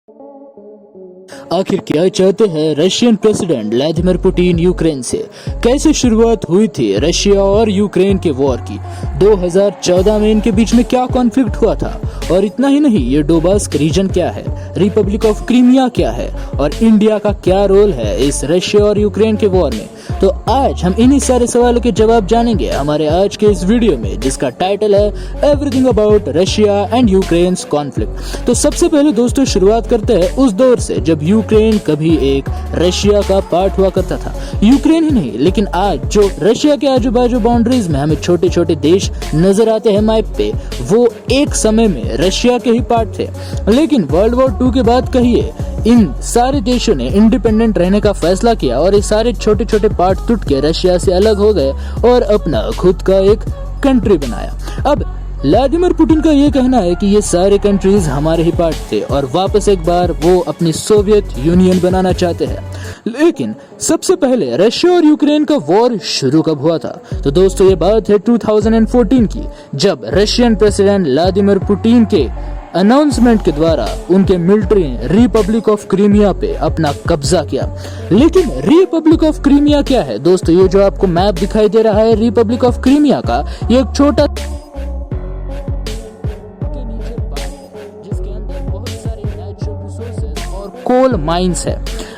आखिर क्या चाहते हैं Russian president Vladimir Putin Ukraine से? कैसे शुरुआत हुई थी रशिया और यूक्रेन के वॉर की? 2014 में इनके बीच में क्या कॉन्फ्लिक्ट हुआ था? और इतना ही नहीं, ये डोबास्क रीजन क्या है, रिपब्लिक ऑफ क्रीमिया क्या है और इंडिया का क्या रोल है इस रशिया और यूक्रेन के वॉर में? तो आज हम इन्हीं सारे सवालों के जवाब जानेंगे हमारे आज के इस वीडियो में, जिसका टाइटल है everything about Russia and Ukraine conflict. तो सबसे पहले दोस्तों शुरुआत करते हैं उस दौर से जब यूक्रेन कभी एक रशिया का पार्ट हुआ करता था। यूक्रेन ही नहीं, लेकिन आज जो रशिया के आजू बाजू बाउंड्रीज में हमें छोटे छोटे देश नजर आते हैं मैप पे, वो एक समय में रशिया के ही पार्ट थे। लेकिन वर्ल्ड वॉर 2 के बाद कहिए इन सारे देशों ने इंडिपेंडेंट रहने का फैसला किया और ये सारे छोटे छोटे पार्ट टूट के रशिया से अलग हो गए और अपना खुद का एक कंट्री बनाया। अब व्लादिमीर पुतिन का ये कहना है कि ये सारे कंट्रीज हमारे ही पार्ट थे और वापस एक बार वो अपनी सोवियत यूनियन बनाना चाहते हैं। लेकिन सबसे पहले रशिया और यूक्रेन का वॉर शुरू कब हुआ था? तो दोस्तों ये बात है 2014 की, जब रशियन प्रेसिडेंट व्लादिमीर पुतिन के अनाउंसमेंट के द्वारा उनके मिलिट्री ने रिपब्लिक ऑफ क्रीमिया पे अपना कब्जा किया। लेकिन रिपब्लिक ऑफ क्रीमिया क्या है दोस्तों? ये जो आपको मैप दिखाई दे रहा है रिपब्लिक ऑफ क्रीमिया का, ये एक छोटा कोल माइंस है।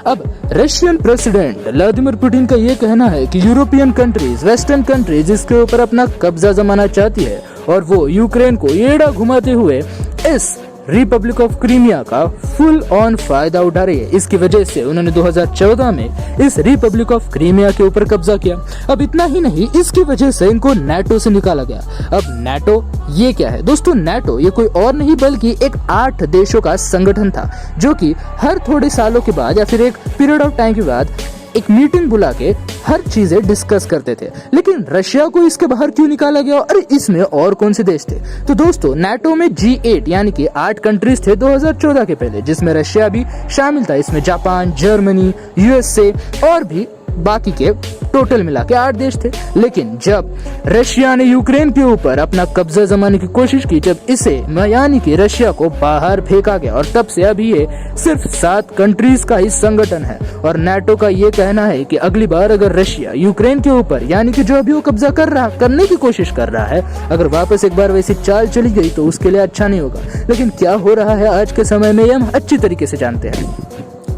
अब रशियन प्रेसिडेंट व्लादिमीर पुतिन का ये कहना है कि यूरोपियन कंट्रीज, वेस्टर्न कंट्रीज इसके ऊपर अपना कब्जा जमाना चाहती है और वो यूक्रेन को एड़ा घुमाते हुए इस रिपब्लिक ऑफ क्रीमिया का फुल ऑन फायदा उठा रही है। इसकी वजह से उन्होंने 2014 में इस रिपब्लिक ऑफ क्रीमिया के ऊपर कब्जा किया। अब इतना ही नहीं, इसकी वजह से इनको नाटो से निकाला गया। अब नाटो ये क्या है दोस्तों? नाटो ये कोई और नहीं बल्कि एक 8 देशों का संगठन था, जो कि हर थोड़े सालों के बाद या फिर एक पीरियड ऑफ टाइम के बाद एक मीटिंग बुला के हर चीजें डिस्कस करते थे। लेकिन रशिया को इसके बाहर क्यों निकाला गया और इसमें और कौन से देश थे? तो दोस्तों नाटो में G8 यानी कि 8 कंट्रीज थे 2014 के पहले, जिसमें रशिया भी शामिल था। इसमें जापान, जर्मनी, USA और भी बाकी के टोटल मिला के 8 देश थे। लेकिन जब रशिया ने यूक्रेन के ऊपर अपना कब्जा जमाने की कोशिश की, जब इसे यानी कि रशिया को बाहर फेंका गया और तब से अभी ये सिर्फ 7 कंट्रीज का ही संगठन है। और नाटो का ये कहना है कि अगली बार अगर रशिया यूक्रेन के ऊपर यानी कि जो अभी वो कब्जा करने की कोशिश कर रहा है, अगर वापस एक बार वैसी चाल चली गई तो उसके लिए अच्छा नहीं होगा। लेकिन क्या हो रहा है आज के समय में, ये हम अच्छी तरीके से जानते हैं।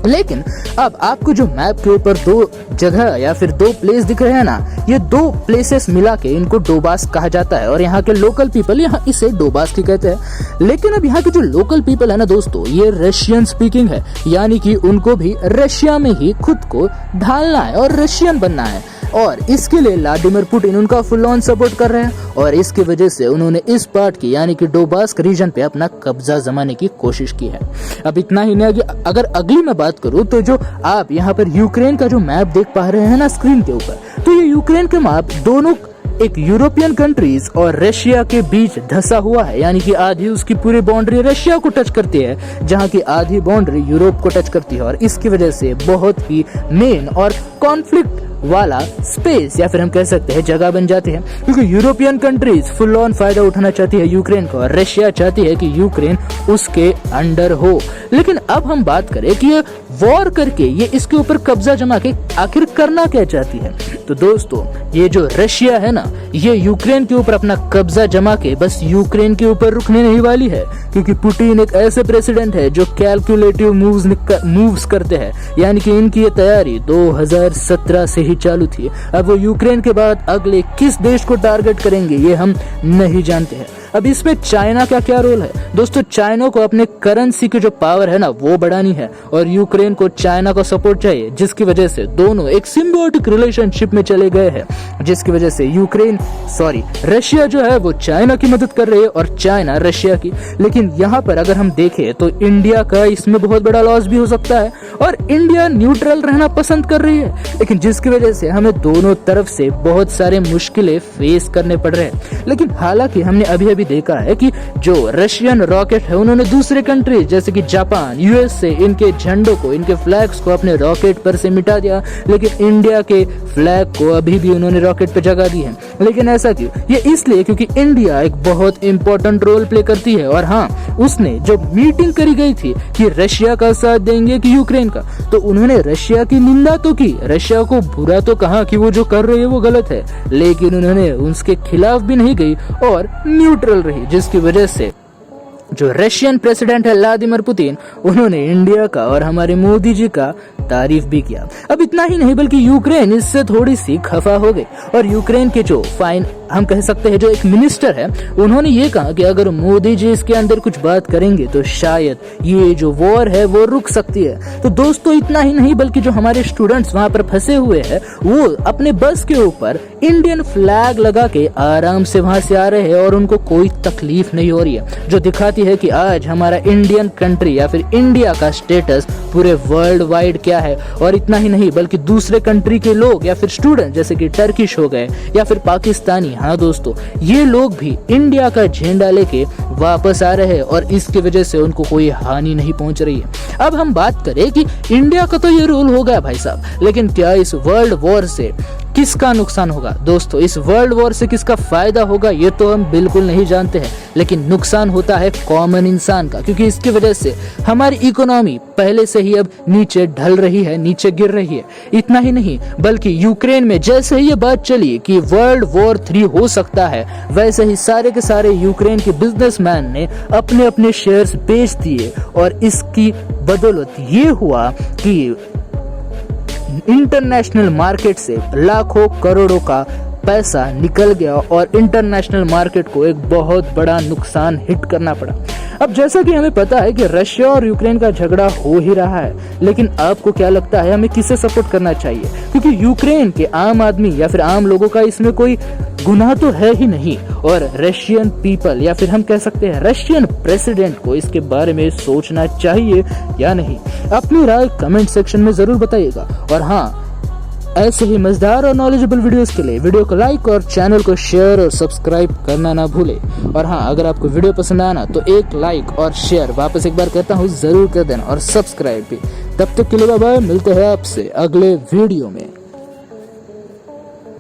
लेकिन अब आपको जो मैप के ऊपर 2 जगह या फिर 2 प्लेस दिख रहे हैं ना, ये 2 प्लेसेस मिला के इनको डोबास्क कहा जाता है और यहाँ के लोकल पीपल यहाँ इसे डोबास्क ही कहते हैं। लेकिन अब यहाँ के जो लोकल पीपल है ना दोस्तों, ये रशियन स्पीकिंग है, यानी कि उनको भी रशिया में ही खुद को ढालना है और रशियन बनना है। और इसके लिए व्लादिमीर पुतिन उनका फुल ऑन सपोर्ट कर रहे हैं और इसकी वजह से उन्होंने इस पार्ट की यानी कि डोबास्क रीजन पे अपना कब्जा जमाने की कोशिश की है। अब इतना ही नहीं, अगर अगली मैं बात करूं तो जो आप यहाँ पर यूक्रेन का जो मैप देख पा रहे हैं ना स्क्रीन के ऊपर, तो ये यूक्रेन के मैप दोनों एक यूरोपियन कंट्रीज और रशिया के बीच धसा हुआ है, यानी कि आधी उसकी पूरी बाउंड्री रशिया को टच करती है, जहां की आधी बाउंड्री यूरोप को टच करती है। और इसकी वजह से बहुत ही मेन और कॉन्फ्लिक्ट वाला स्पेस या फिर हम कह सकते हैं जगह बन जाती है, क्योंकि यूरोपियन कंट्रीज फुल ऑन फायदा उठाना चाहती है यूक्रेन को और रशिया चाहती है कि यूक्रेन उसके अंडर हो। लेकिन अब हम बात करें कि ये वॉर करके ये इसके ऊपर कब्जा जमा के आखिर करना क्या चाहती है, तो दोस्तों ये जो रशिया है ना, ये यूक्रेन के ऊपर अपना कब्जा जमा के बस यूक्रेन के ऊपर रुकने नहीं वाली है, क्योंकि पुतिन एक ऐसे प्रेसिडेंट है जो कैलकुलेटिव मूव्स करते हैं, यानी कि इनकी ये तैयारी 2017 से ही चालू थी। अब वो यूक्रेन के बाद अगले किस देश को टारगेट करेंगे ये हम नहीं जानते हैं। अब इसमें चाइना का क्या रोल है दोस्तों? चाइना को अपने करेंसी की जो पावर है ना वो बढ़ानी है और यूक्रेन को चाइना का सपोर्ट चाहिए, जिसकी वजह से दोनों एक सिम्बियोटिक रिलेशनशिप में चले गए हैं, जिसकी वजह से रशिया जो है वो चाइना की मदद कर रही है और चाइना रशिया की। लेकिन यहाँ पर अगर हम देखें तो इंडिया का इसमें बहुत बड़ा लॉस भी हो सकता है और इंडिया न्यूट्रल रहना पसंद कर रही है, लेकिन जिसकी वजह से हमें दोनों तरफ से बहुत सारे मुश्किलें फेस करने पड़ रहे हैं। लेकिन हालांकि हमने अभी देखा है कि जो रशियन रॉकेट है उन्होंने दूसरे कंट्री जैसे कि जापान, USA इनके झंडों को, इनके फ्लैग्स को अपने रॉकेट पर से मिटा दिया, लेकिन इंडिया के फ्लैग को अभी भी उन्होंने रॉकेट पे जगह दी है। लेकिन ऐसा क्यों? ये इसलिए क्योंकि इंडिया एक बहुत इंपॉर्टेंट रोल प्ले करती है। और हाँ, उसने जो मीटिंग करी गई थी कि रशिया का साथ देंगे कि यूक्रेन का, तो उन्होंने रशिया की निंदा तो की, रशिया को बुरा तो कहा कि वो जो कर रही है वो गलत है, लेकिन उन्होंने उसके खिलाफ भी नहीं गई और न्यूट्रल रही, जिसकी वजह से जो रशियन प्रेसिडेंट है व्लादिमीर पुतिन, उन्होंने इंडिया का और हमारे मोदी जी का तारीफ भी किया। अब इतना ही नहीं बल्कि यूक्रेन इससे थोड़ी सी खफा हो गई और यूक्रेन के जो हम कह सकते हैं जो एक मिनिस्टर है, उन्होंने ये कहा कि अगर मोदी जी इसके अंदर कुछ बात करेंगे तो शायद ये जो वॉर है वो रुक सकती है। तो दोस्तों इतना ही नहीं बल्कि जो हमारे स्टूडेंट्स वहां पर फंसे हुए हैं वो अपने बस के ऊपर इंडियन फ्लैग लगा के आराम से वहां से आ रहे हैं और उनको कोई तकलीफ नहीं हो रही है, जो दिखाती है कि आज हमारा इंडियन कंट्री या फिर इंडिया का स्टेटस पूरे वर्ल्ड वाइड क्या है। और इतना ही नहीं बल्कि दूसरे कंट्री के लोग या फिर स्टूडेंट जैसे कि टर्किश हो गए या फिर पाकिस्तानी, हाँ दोस्तों, ये लोग भी इंडिया का झंडा लेके वापस आ रहे हैं और इसकी वजह से उनको कोई हानि नहीं पहुंच रही है। अब हम बात करें कि इंडिया का तो ये रूल हो गया भाई साहब, लेकिन क्या इस वर्ल्ड वॉर से किसका नुकसान होगा? दोस्तों इस वर्ल्ड वॉर से किसका फायदा होगा ये तो हम बिल्कुल नहीं जानते हैं, लेकिन नुकसान होता है कॉमन इंसान का, क्योंकि इसकी वजह से हमारी इकोनॉमी पहले से ही अब नीचे ढल रही है, नीचे गिर रही है। इतना ही नहीं बल्कि यूक्रेन में जैसे ही ये बात चली कि वर्ल्ड वॉर 3 हो सकता है, वैसे ही सारे के सारे यूक्रेन के बिजनेसमैन ने अपने अपने शेयर्स बेच दिए और इसकी बदौलत ये हुआ कि इंटरनेशनल मार्केट से लाखों करोड़ों का पैसा निकल गया और इंटरनेशनल मार्केट को एक बहुत बड़ा नुकसान हिट करना पड़ा। अब जैसा कि हमें पता है कि रशिया और यूक्रेन का झगड़ा हो ही रहा है, लेकिन आपको क्या लगता है हमें किसे सपोर्ट करना चाहिए? क्योंकि यूक्रेन के आम आदमी या फिर आम लोगों का इसमें कोई गुनाह तो है ही नहीं और रशियन पीपल या फिर हम कह सकते हैं रशियन प्रेसिडेंट को इसके बारे में सोचना चाहिए या नहीं? अपनी राय कमेंट सेक्शन में जरूर बताइएगा। और हाँ, ऐसे ही मजेदार और नॉलेजेबल वीडियोस के लिए वीडियो को लाइक और चैनल को शेयर और सब्सक्राइब करना ना भूले। और हाँ, अगर आपको वीडियो पसंद आना तो एक लाइक और शेयर वापस एक बार कहता हूँ जरूर कर देना और सब्सक्राइब भी। तब तक के लिए बाय बाय, मिलते हैं आपसे अगले वीडियो में।